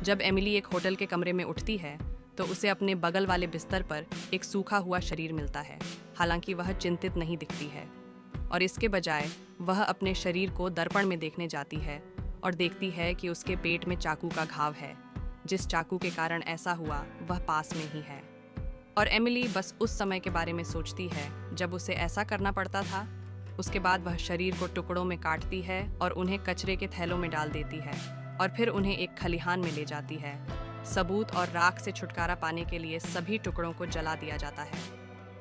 जब एमिली एक होटल के कमरे में उठती है तो उसे अपने बगल वाले बिस्तर पर एक सूखा हुआ शरीर मिलता है। हालांकि वह चिंतित नहीं दिखती है और इसके बजाय वह अपने शरीर को दर्पण में देखने जाती है और देखती है कि उसके पेट में चाकू का घाव है। जिस चाकू के कारण ऐसा हुआ वह पास में ही है और एमिली बस उस समय के बारे में सोचती है जब उसे ऐसा करना पड़ता था। उसके बाद वह शरीर को टुकड़ों में काटती है और उन्हें कचरे के थैलों में डाल देती है और फिर उन्हें एक खलिहान में ले जाती है। सबूत और राख से छुटकारा पाने के लिए सभी टुकड़ों को जला दिया जाता है,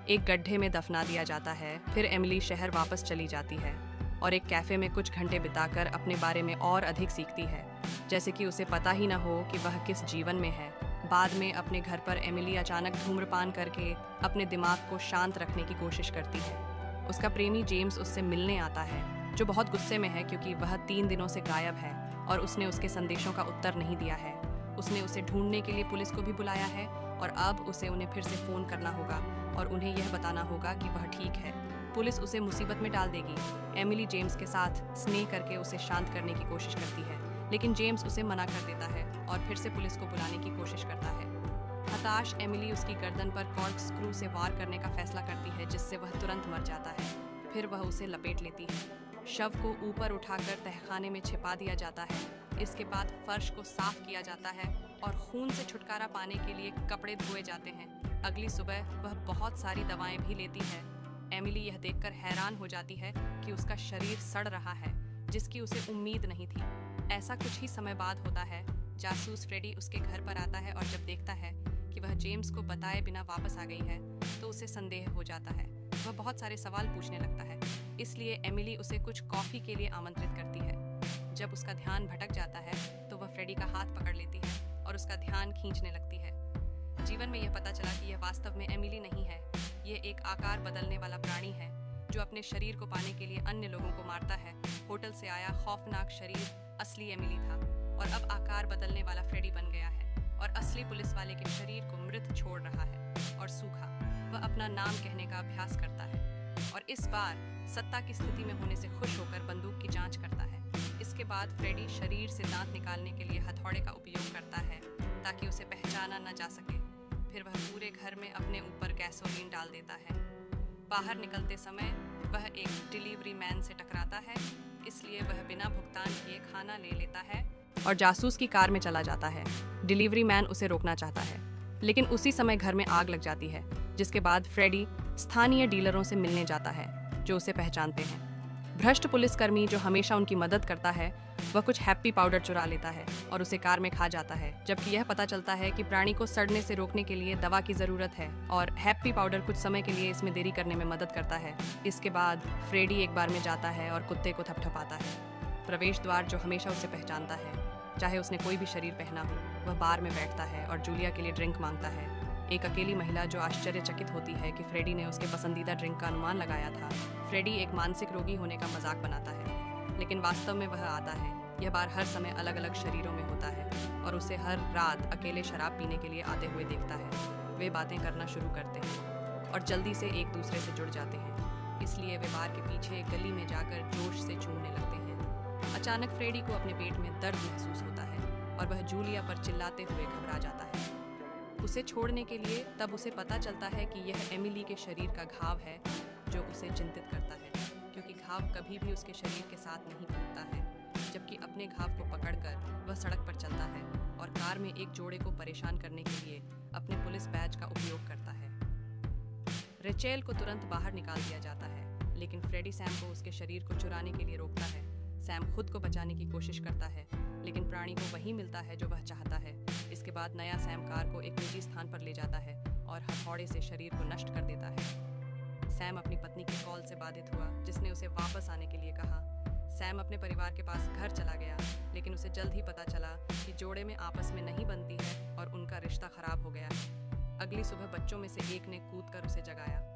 एक गड्ढे में दफना दिया जाता है। फिर एमिली शहर वापस चली जाती है और एक कैफ़े में कुछ घंटे बिताकर अपने बारे में और अधिक सीखती है, जैसे कि उसे पता ही न हो कि वह किस जीवन में है। बाद में अपने घर पर एमिली अचानक धूम्रपान करके अपने दिमाग को शांत रखने की कोशिश करती है। उसका प्रेमी जेम्स उससे मिलने आता है, जो बहुत गुस्से में है क्योंकि वह 3 दिनों से गायब है और उसने उसके संदेशों का उत्तर नहीं दिया है। उसने उसे ढूंढने के लिए पुलिस को भी बुलाया है और अब उसे उन्हें फिर से फ़ोन करना होगा और उन्हें यह बताना होगा कि वह ठीक है। पुलिस उसे मुसीबत में डाल देगी। एमिली जेम्स के साथ स्नेह करके उसे शांत करने की कोशिश करती है, लेकिन जेम्स उसे मना कर देता है और फिर से पुलिस को बुलाने की कोशिश करता है। हताश एमिली उसकी गर्दन पर कॉर्क स्क्रू से वार करने का फैसला करती है, जिससे वह तुरंत मर जाता है। फिर वह उसे लपेट लेती है। शव को ऊपर उठाकर तहखाने में छिपा दिया जाता है। इसके बाद फर्श को साफ किया जाता है और खून से छुटकारा पाने के लिए कपड़े धोए जाते हैं। अगली सुबह वह बहुत सारी दवाएं भी लेती है। एमिली यह देखकर हैरान हो जाती है कि उसका शरीर सड़ रहा है, जिसकी उसे उम्मीद नहीं थी। ऐसा कुछ ही समय बाद होता है। जासूस फ्रेडी उसके घर पर आता है और जब देखता है कि वह जेम्स को बताए बिना वापस आ गई है तो उसे संदेह हो जाता है। वह बहुत सारे सवाल पूछने लगता है, इसलिए एमिली उसे कुछ कॉफ़ी के लिए आमंत्रित करती है। जब उसका ध्यान भटक जाता है तो वह फ्रेडी का हाथ पकड़ लेती है और उसका ध्यान खींचने लगती है। जीवन में यह पता चला कि यह वास्तव में एमिली नहीं है। यह एक आकार बदलने वाला प्राणी है जो अपने शरीर को पाने के लिए अन्य लोगों को मारता है। होटल से आया खौफनाक शरीर असली एमिली था और अब आकार बदलने वाला फ्रेडी बन गया है और असली पुलिस वाले के शरीर को मृत छोड़ रहा है और सूखा। वह अपना नाम कहने का अभ्यास करता है और इस बार सत्ता की स्थिति में होने से खुश होकर बंदूक की जांच करता है। इसके बाद फ्रेडी शरीर से दांत निकालने के लिए हथौड़े का उपयोग करता है ताकि उसे पहचाना न जा सके। फिर वह पूरे घर में अपने ऊपर गैसोलीन डाल देता है। बाहर निकलते समय वह एक डिलीवरी मैन से टकराता है, इसलिए वह बिना भुगतान किए खाना ले लेता है और जासूस की कार में चला जाता है। डिलीवरी मैन उसे रोकना चाहता है, लेकिन उसी समय घर में आग लग जाती है, जिसके बाद फ्रेडी स्थानीय डीलरों से मिलने जाता है जो उसे पहचानते हैं। भ्रष्ट पुलिसकर्मी जो हमेशा उनकी मदद करता है, वह कुछ हैप्पी पाउडर चुरा लेता है और उसे कार में खा जाता है, जबकि यह पता चलता है कि प्राणी को सड़ने से रोकने के लिए दवा की ज़रूरत है और हैप्पी पाउडर कुछ समय के लिए इसमें देरी करने में मदद करता है। इसके बाद फ्रेडी एक बार में जाता है और कुत्ते को थपथपाता है। प्रवेश द्वार जो हमेशा उसे पहचानता है, चाहे उसने कोई भी शरीर पहना हो, वह बार में बैठता है और जूलिया के लिए ड्रिंक मांगता है। एक अकेली महिला जो आश्चर्यचकित होती है कि फ्रेडी ने उसके पसंदीदा ड्रिंक का अनुमान लगाया था। फ्रेडी एक मानसिक रोगी होने का मजाक बनाता है, लेकिन वास्तव में वह आता है। यह बार हर समय अलग अलग शरीरों में होता है और उसे हर रात अकेले शराब पीने के लिए आते हुए देखता है। वे बातें करना शुरू करते हैं और जल्दी से एक दूसरे से जुड़ जाते हैं, इसलिए वे बार के पीछे एक गली में जाकर जोश से झूमने लगते हैं। अचानक फ्रेडी को अपने पेट में दर्द महसूस होता है और वह जूलिया पर चिल्लाते हुए घबरा जाता है। उसे छोड़ने के लिए तब उसे पता चलता है कि यह एमिली के शरीर का घाव है जो उसे चिंतित करता है, क्योंकि घाव कभी भी उसके शरीर के साथ नहीं टूटता है। जबकि अपने घाव को पकड़कर वह सड़क पर चलता है और कार में एक जोड़े को परेशान करने के लिए अपने पुलिस बैज का उपयोग करता है। रेचेल को तुरंत बाहर निकाल दिया जाता है, लेकिन फ्रेडी सैम को उसके शरीर को चुराने के लिए रोकता है। सैम खुद को बचाने की कोशिश करता है, लेकिन प्राणी को वही मिलता है जो वह चाहता है। इसके बाद नया सैम कार को एक निजी स्थान पर ले जाता है और हथौड़े से शरीर को नष्ट कर देता है। सैम अपनी पत्नी के कॉल से बाधित हुआ, जिसने उसे वापस आने के लिए कहा। सैम अपने परिवार के पास घर चला गया, लेकिन उसे जल्द ही पता चला कि जोड़े में आपस में नहीं बनती है और उनका रिश्ता खराब हो गया है। अगली सुबह बच्चों में से एक ने कूदकर उसे जगाया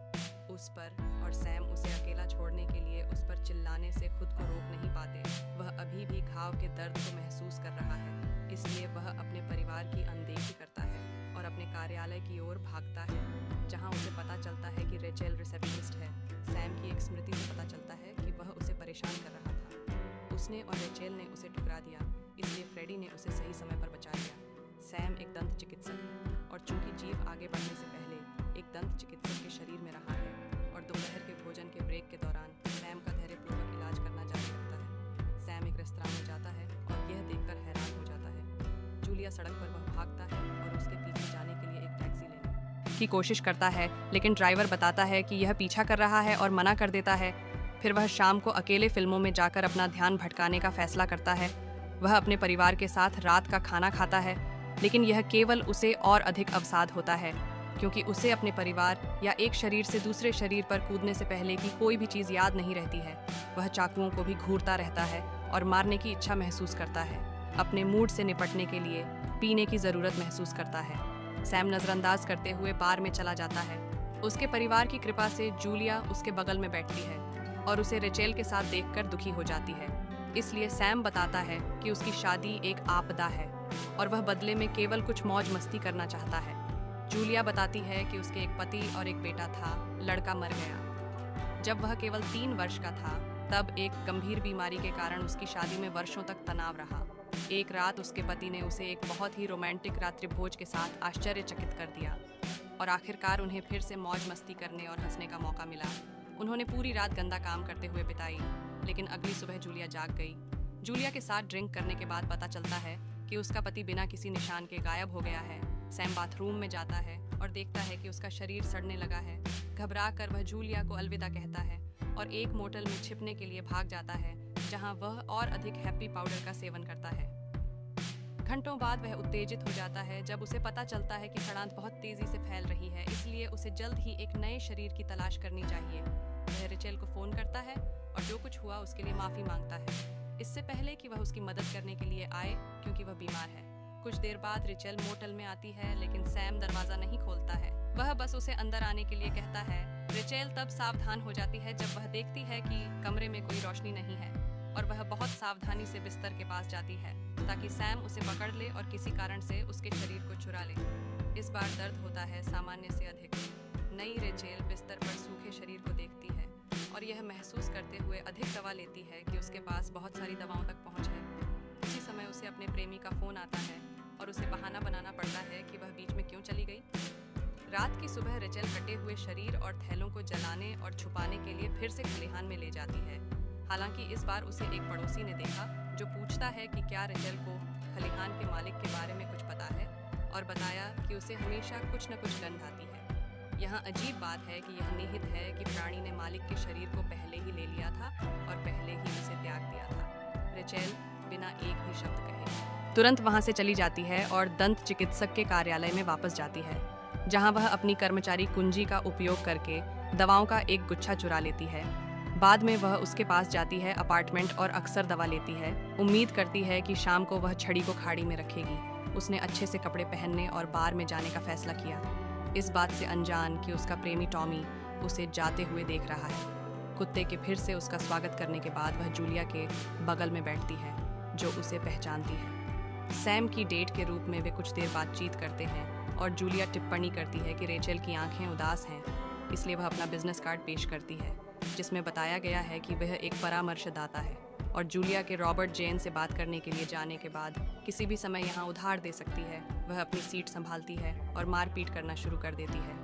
उस पर, और सैम उसे अकेला छोड़ने के लिए उस पर चिल्लाने से खुद को रोक नहीं पाते। वह अभी भी घाव के दर्द को महसूस कर रहा है, इसलिए वह अपने परिवार की अनदेखी करता है और अपने कार्यालय की ओर भागता है, जहां उसे पता चलता है कि रेचेल रिसेप्शनिस्ट है। सैम की एक स्मृति से पता चलता है कि वह उसे परेशान कर रहा था। उसने और रेचेल ने उसे ठुकरा दिया, इसलिए फ्रेडी ने उसे सही समय पर बचा लिया। दंत चिकित्सक के शरीर में रहा है और दोपहर के भोजन के ब्रेक के दौरान सैम का धैर्यपूर्वक इलाज करना जारी रखता है। सैम एक रेस्तरां में जाता है और यह देखकर हैरान हो जाता है। जूलिया सड़क पर वह भागता है और उसके पीछे जाने के लिए एक टैक्सी लेने की कोशिश करता है, लेकिन ड्राइवर बताता है कि यह पीछा कर रहा है और मना कर देता है। फिर वह शाम को अकेले फिल्मों में जाकर अपना ध्यान भटकाने का फैसला करता है। वह अपने परिवार के साथ रात का खाना खाता है, लेकिन यह केवल उसे और अधिक अवसाद होता है, क्योंकि उसे अपने परिवार या एक शरीर से दूसरे शरीर पर कूदने से पहले की कोई भी चीज़ याद नहीं रहती है। वह चाकुओं को भी घूरता रहता है और मारने की इच्छा महसूस करता है। अपने मूड से निपटने के लिए पीने की ज़रूरत महसूस करता है। सैम नज़रअंदाज करते हुए बार में चला जाता है। उसके परिवार की कृपा से जूलिया उसके बगल में बैठती है और उसे रेचेल के साथ देखकर दुखी हो जाती है। इसलिए सैम बताता है कि उसकी शादी एक आपदा है और वह बदले में केवल कुछ मौज मस्ती करना चाहता है। जूलिया बताती है कि उसके एक पति और एक बेटा था, लड़का मर गया जब वह केवल 3 वर्ष का था। तब एक गंभीर बीमारी के कारण उसकी शादी में वर्षों तक तनाव रहा। एक रात उसके पति ने उसे एक बहुत ही रोमांटिक रात्रिभोज के साथ आश्चर्यचकित कर दिया और आखिरकार उन्हें फिर से मौज मस्ती करने और हंसने का मौका मिला। उन्होंने पूरी रात गंदा काम करते हुए बिताई, लेकिन अगली सुबह जूलिया जाग गई। जूलिया के साथ ड्रिंक करने के बाद पता चलता है कि उसका पति बिना किसी निशान के गायब हो गया है। सैम बाथरूम में जाता है और देखता है कि उसका शरीर सड़ने लगा है। घबरा कर वह जूलिया को अलविदा कहता है और एक मोटल में छिपने के लिए भाग जाता है, जहां वह और अधिक हैप्पी पाउडर का सेवन करता है। घंटों बाद वह उत्तेजित हो जाता है जब उसे पता चलता है कि सड़ांत बहुत तेजी से फैल रही है, इसलिए उसे जल्द ही एक नए शरीर की तलाश करनी चाहिए। वह रेचेल को फोन करता है और जो कुछ हुआ उसके लिए माफी मांगता है, इससे पहले कि वह उसकी मदद करने के लिए आए, क्योंकि वह बीमार है। कुछ देर बाद रेचेल मोटल में आती है, लेकिन सैम दरवाजा नहीं खोलता है। वह बस उसे अंदर आने के लिए कहता है। रेचेल तब सावधान हो जाती है जब वह देखती है कि कमरे में कोई रोशनी नहीं है और वह बहुत सावधानी से बिस्तर के पास जाती है ताकि सैम उसे पकड़ ले और किसी कारण से उसके शरीर को चुरा ले। इस बार दर्द होता है सामान्य से अधिक। नई रेचेल बिस्तर पर सूखे शरीर को देखती है और यह महसूस करते हुए अधिक दवा लेती है कि उसके पास बहुत सारी दवाओं तक पहुंच है। उसी समय उसे अपने प्रेमी का फोन आता है और उसे बहाना बनाना पड़ता है कि वह बीच में क्यों चली गई। रात की सुबह रेचेल कटे हुए शरीर और थैलों को जलाने और छुपाने के लिए फिर से खलिहान में ले जाती है। हालांकि इस बार उसे एक पड़ोसी ने देखा जो पूछता है कि क्या रेचेल को खलिहान के मालिक के बारे में कुछ पता है, और बताया कि उसे हमेशा कुछ न कुछ गंध आती है। यहाँ अजीब बात है कि यह निहित है कि प्राणी ने मालिक के शरीर को पहले ही ले लिया था और पहले ही उसे त्याग दिया था। रेचेल बिना एक भी शब्द कहे तुरंत वहां से चली जाती है और दंत चिकित्सक के कार्यालय में वापस जाती है, जहां वह अपनी कर्मचारी कुंजी का उपयोग करके दवाओं का एक गुच्छा चुरा लेती है। बाद में वह उसके पास जाती है अपार्टमेंट और अक्सर दवा लेती है। उम्मीद करती है कि शाम को वह छड़ी को खाड़ी में रखेगी। उसने अच्छे से कपड़े पहनने और बार में जाने का फैसला किया, इस बात से अनजान कि उसका प्रेमी टॉमी उसे जाते हुए देख रहा है। कुत्ते के फिर से उसका स्वागत करने के बाद वह जूलिया के बगल में बैठती है, जो उसे पहचानती है। सैम की डेट के रूप में वे कुछ देर बातचीत करते हैं और जूलिया टिप्पणी करती है कि रेचेल की आंखें उदास हैं, इसलिए वह अपना बिजनेस कार्ड पेश करती है, जिसमें बताया गया है कि वह एक परामर्शदाता है और जूलिया के रॉबर्ट जेन से बात करने के लिए जाने के बाद किसी भी समय यहाँ उधार दे सकती है। वह अपनी सीट संभालती है और मारपीट करना शुरू कर देती है।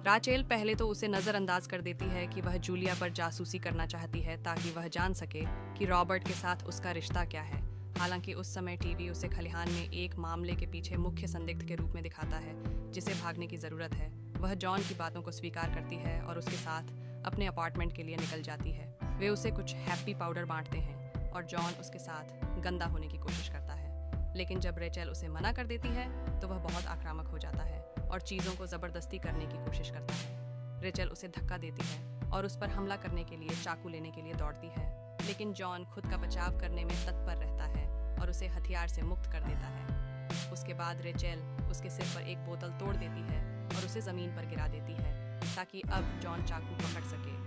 राचेल पहले तो उसे नज़रअंदाज कर देती है कि वह जूलिया पर जासूसी करना चाहती है ताकि वह जान सके कि रॉबर्ट के साथ उसका रिश्ता क्या है। हालांकि उस समय टीवी उसे खलिहान में एक मामले के पीछे मुख्य संदिग्ध के रूप में दिखाता है, जिसे भागने की ज़रूरत है। वह जॉन की बातों को स्वीकार करती है और उसके साथ अपने अपार्टमेंट के लिए निकल जाती है। वे उसे कुछ हैप्पी पाउडर बांटते हैं और जॉन उसके साथ गंदा होने की कोशिश करता है, लेकिन जब रेचेल उसे मना कर देती है तो वह बहुत आक्रामक हो जाता है और चीज़ों को ज़बरदस्ती करने की कोशिश करता है। रेचेल उसे धक्का देती है और उस पर हमला करने के लिए चाकू लेने के लिए दौड़ती है, लेकिन जॉन खुद का बचाव करने में तत्पर रहता है और उसे हथियार से मुक्त कर देता है। उसके बाद रेचेल उसके सिर पर एक बोतल तोड़ देती है और उसे ज़मीन पर गिरा देती है ताकि अब जॉन चाकू पकड़ सके।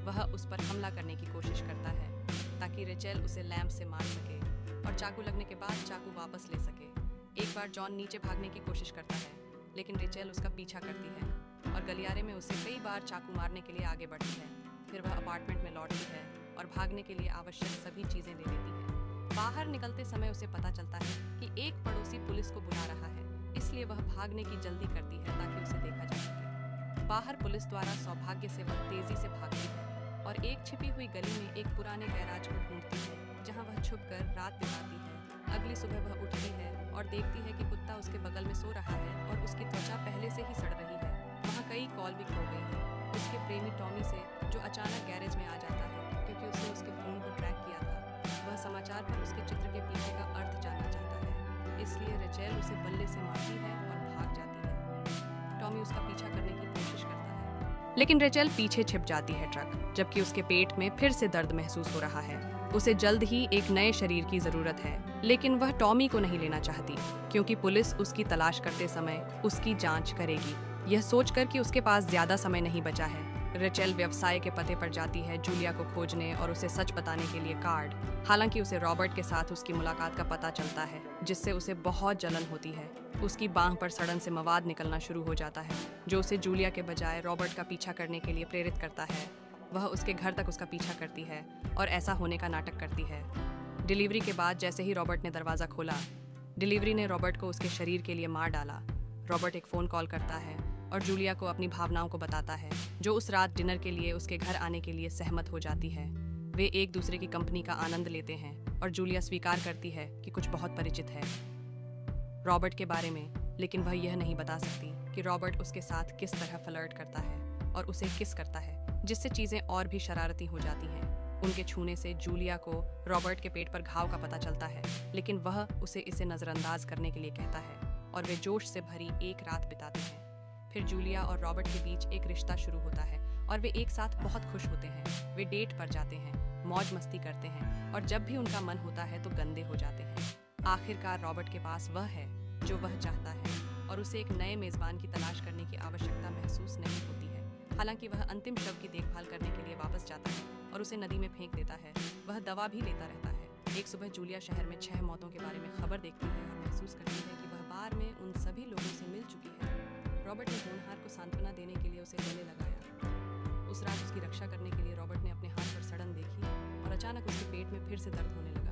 वह उस पर हमला करने की कोशिश करता है ताकि रेचेल उसे लैंप से मार सके और चाकू लगने के बाद चाकू वापस ले सके। एक बार जॉन नीचे भागने की कोशिश करता है, लेकिन रेचेल उसका पीछा करती है और गलियारे में उसे कई बार चाकू मारने के लिए आगे बढ़ती है। फिर वह अपार्टमेंट में लौटती है और भागने के लिए आवश्यक सभी चीज़ें ले लेती है। बाहर निकलते समय उसे पता चलता है कि एक पड़ोसी पुलिस को बुला रहा है, इसलिए वह भागने की जल्दी करती है ताकि उसे देखा जा सके। बाहर पुलिस द्वारा सौभाग्य से वह तेजी से भागती है और एक छिपी हुई गली में एक पुराने गैराज को ढूंढती है, जहां वह छुपकर रात बिताती है। अगली सुबह वह उठती है और देखती है कि कुत्ता उसके बगल में सो रहा है और उसकी त्वचा पहले से ही सड़ रही है। वहाँ कई कॉल भी खो गई हैं उसके प्रेमी टॉमी से, जो अचानक गैरेज में आ जाता है क्योंकि उसने उसके फोन को ट्रैक किया था। वह समाचार पर उसके चित्र के पीछे का अर्थ जानना चाहता है, इसलिए रेचेल उसे बल्ले से मारती है और भाग जाती है। टॉमी उसका पीछा करने की कोशिश करता है, लेकिन रेचेल पीछे छिप जाती है ट्रक, जबकि उसके पेट में फिर से दर्द महसूस हो रहा है। उसे जल्द ही एक नए शरीर की जरूरत है, लेकिन वह टॉमी को नहीं लेना चाहती क्योंकि पुलिस उसकी तलाश करते समय उसकी जांच करेगी। यह सोचकर कि उसके पास ज्यादा समय नहीं बचा है, रेचेल व्यवसाय के पते पर जाती है जूलिया को खोजने और उसे सच बताने के लिए कार्ड। हालांकि उसे रॉबर्ट के साथ उसकी मुलाकात का पता चलता है, जिससे उसे बहुत जलन होती है। उसकी बांह पर सड़न से मवाद निकलना शुरू हो जाता है, जो उसे जूलिया के बजाय रॉबर्ट का पीछा करने के लिए प्रेरित करता है। वह उसके घर तक उसका पीछा करती है और ऐसा होने का नाटक करती है। डिलीवरी के बाद जैसे ही रॉबर्ट ने दरवाज़ा खोला, डिलीवरी ने रॉबर्ट को उसके शरीर के लिए मार डाला। रॉबर्ट एक फ़ोन कॉल करता है और जूलिया को अपनी भावनाओं को बताता है, जो उस रात डिनर के लिए उसके घर आने के लिए सहमत हो जाती है। वे एक दूसरे की कंपनी का आनंद लेते हैं और जूलिया स्वीकार करती है कि कुछ बहुत परिचित है रॉबर्ट के बारे में, लेकिन वह यह नहीं बता सकती कि रॉबर्ट उसके साथ किस तरह फ्लर्ट करता है और उसे किस करता है, जिससे चीज़ें और भी शरारती हो जाती हैं। उनके छूने से जूलिया को रॉबर्ट के पेट पर घाव का पता चलता है, लेकिन वह उसे इसे नज़रअंदाज करने के लिए कहता है और वे जोश से भरी एक रात बिताते हैं। फिर जूलिया और रॉबर्ट के बीच एक रिश्ता शुरू होता है और वे एक साथ बहुत खुश होते हैं। वे डेट पर जाते हैं, मौज मस्ती करते हैं और जब भी उनका मन होता है तो गंदे हो जाते हैं। आखिरकार रॉबर्ट के पास वह है जो वह चाहता है और उसे एक नए मेज़बान की तलाश करने की आवश्यकता महसूस नहीं होती है। हालांकि वह अंतिम शव की देखभाल करने के लिए वापस जाता है और उसे नदी में फेंक देता है। वह दवा भी लेता रहता है। एक सुबह जूलिया शहर में 6 मौतों के बारे में खबर देखती है और महसूस करती है कि वह बार में उन सभी लोगों से मिल चुकी है। रॉबर्ट ने होनहार को सांत्वना देने के लिए उसे गले लगाया। उस रात उसकी रक्षा करने के लिए रॉबर्ट ने अपने हाथ पर सड़न देखी और अचानक उसके पेट में फिर से दर्द होने लगा।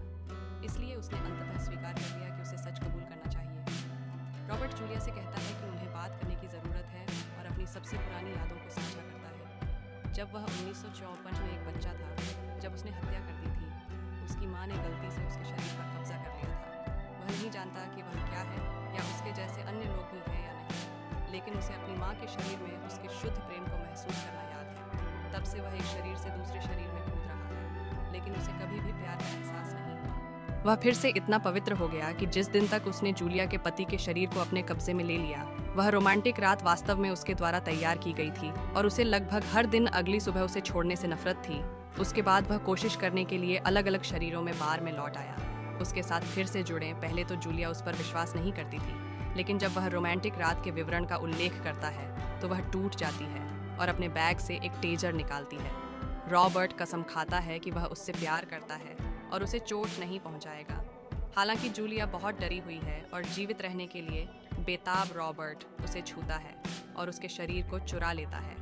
इसलिए उसने अंततः स्वीकार कर लिया कि उसे सच कबूल करना चाहिए। रॉबर्ट जूलिया से कहता है कि उन्हें बात करने की ज़रूरत है और अपनी सबसे पुरानी यादों को साझा करता है। जब वह 1954 में एक बच्चा था, जब उसने हत्या कर दी थी, उसकी माँ ने गलती से उसके शरीर पर कब्जा कर लिया था। वह नहीं जानता कि वह क्या है या उसके जैसे अन्य लोग भी हैं या नहीं, लेकिन उसे अपनी माँ के शरीर में उसके शुद्ध प्रेम को महसूस करना याद है। तब से वह एक शरीर से दूसरे शरीर में कूद रहा है, लेकिन उसे कभी भी प्यार का एहसास नहीं हुआ। वह फिर से इतना पवित्र हो गया कि जिस दिन तक उसने जूलिया के पति के शरीर को अपने कब्जे में ले लिया, वह रोमांटिक रात वास्तव में उसके द्वारा तैयार की गई थी और उसे लगभग हर दिन अगली सुबह उसे छोड़ने से नफरत थी। उसके बाद वह कोशिश करने के लिए अलग अलग शरीरों में बार में लौट आया। उसके साथ फिर से जुड़े। पहले तो जूलिया उस पर विश्वास नहीं करती थी, लेकिन जब वह रोमांटिक रात के विवरण का उल्लेख करता है तो वह टूट जाती है और अपने बैग से एक टेजर निकालती है। रॉबर्ट कसम खाता है कि वह उससे प्यार करता है और उसे चोट नहीं पहुंचाएगा। हालांकि जूलिया बहुत डरी हुई है और जीवित रहने के लिए बेताब रॉबर्ट उसे छूता है और उसके शरीर को चुरा लेता है।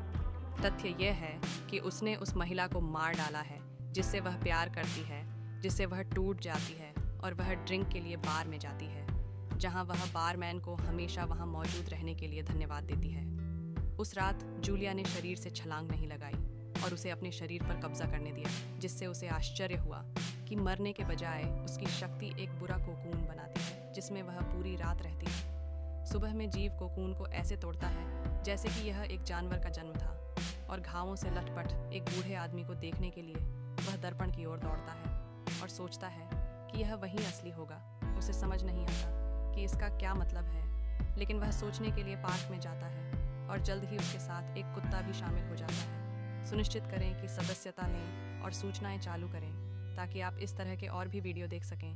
तथ्य यह है कि उसने उस महिला को मार डाला है जिससे वह प्यार करती है, जिससे वह टूट जाती है और वह ड्रिंक के लिए बार में जाती है, जहां वह बारमैन को हमेशा वहां मौजूद रहने के लिए धन्यवाद देती है। उस रात जूलिया ने शरीर से छलांग नहीं लगाई और उसे अपने शरीर पर कब्जा करने दिया, जिससे उसे आश्चर्य हुआ कि मरने के बजाय उसकी शक्ति एक बुरा कोकून बनाती है जिसमें वह पूरी रात रहती है। सुबह में जीव कोकून को ऐसे तोड़ता है जैसे कि यह एक जानवर का जन्म था और घावों से लटपट एक बूढ़े आदमी को देखने के लिए वह दर्पण की ओर दौड़ता है और सोचता है कि यह वही असली होगा। उसे समझ नहीं आता कि इसका क्या मतलब है, लेकिन वह सोचने के लिए पार्क में जाता है और जल्द ही उसके साथ एक कुत्ता भी शामिल हो जाता है। सुनिश्चित करें कि सदस्यता लें और सूचनाएं चालू करें ताकि आप इस तरह के और भी वीडियो देख सकें।